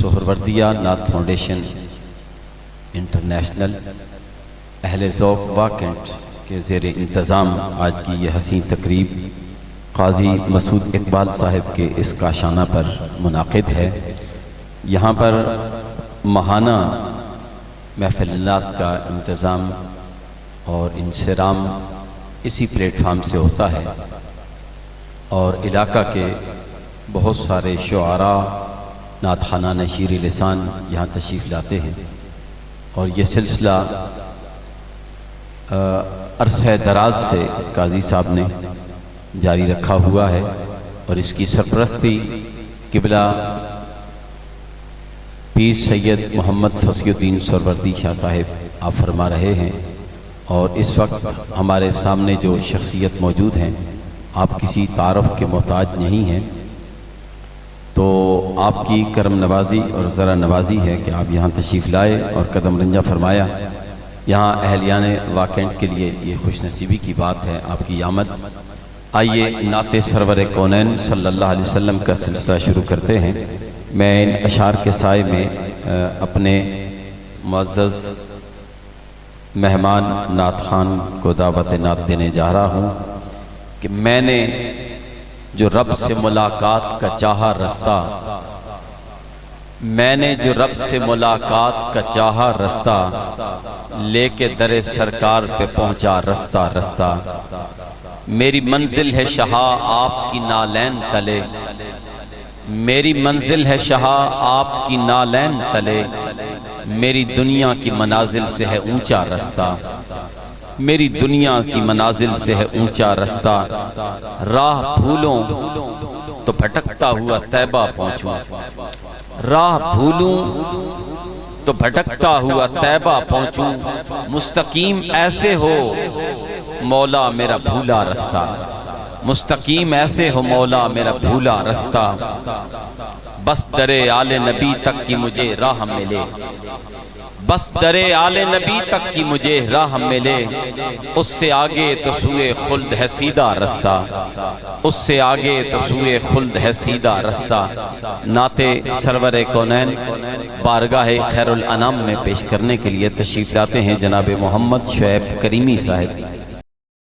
سہروردیہ نعت foundation international اہل ذوق واکنٹ کے زیر انتظام آج کی یہ حسین تقریب قاضی مسعود اقبال صاحب کے اس کاشانہ پر منعقد ہے۔ یہاں پر ماہانہ محفل نعت کا انتظام اور انصرام اسی پلیٹ فارم سے ہوتا ہے، اور علاقہ کے بہت سارے شعراء نعت خوانان نشیر لسان یہاں تشریف لاتے ہیں، اور یہ سلسلہ عرصہ دراز سے قاضی صاحب نے جاری رکھا ہوا ہے، اور اس کی سرپرستی قبلہ پیر سید محمد فصیح الدین سہروردی شاہ صاحب آپ فرما رہے ہیں۔ اور اس وقت ہمارے سامنے جو شخصیت موجود ہیں، آپ کسی تعارف کے محتاج نہیں ہیں، تو آپ کی کرم نوازی اور ذرا نوازی ہے کہ آپ یہاں تشریف لائے اور قدم رنجہ فرمایا۔ یہاں اہلیان واکنٹ کے لیے یہ خوش نصیبی کی بات ہے آپ کی آمد۔ آئیے نعت سرور کونین صلی اللہ علیہ وسلم کا سلسلہ شروع کرتے ہیں۔ میں ان اشعار کے سائے میں اپنے معزز مہمان نعت خان کو دعوت نعت دینے جا رہا ہوں کہ میں نے جو رب سے ملاقات کا چاہا رستہ، میں نے جو رب سے ملاقات کا چاہا رستہ، لے کے در سرکار پہ پہنچا رستہ رستہ۔ میری منزل ہے شہا آپ کی نالین تلے، میری منزل ہے شہا آپ کی نالین تلے، میری دنیا کی منازل سے ہے اونچا رستہ، میری دنیا کی منازل سے ہے اونچا رستہ۔ راہ بھولوں تو بھٹکتا ہوا طیبہ پہنچوں، راہ بھولوں تو بھٹکتا ہوا طیبہ پہنچوں، مستقیم ایسے ہو مولا میرا بھولا رستہ، مستقیم ایسے ہو مولا میرا بھولا رستہ۔ بس در آل نبی تک کی مجھے راہ ملے، بس در آل نبی تک کی مجھے راہ ملے، اس سے آگے تو سوئے خلد ہے سیدھا رستہ، اس سے آگے تو سوئے خلد ہے سیدھا رستہ۔ نعت سرور کونین بارگاہ خیر الانام میں پیش کرنے کے لیے تشریف لاتے ہیں جناب محمد شعیب کریمی صاحب۔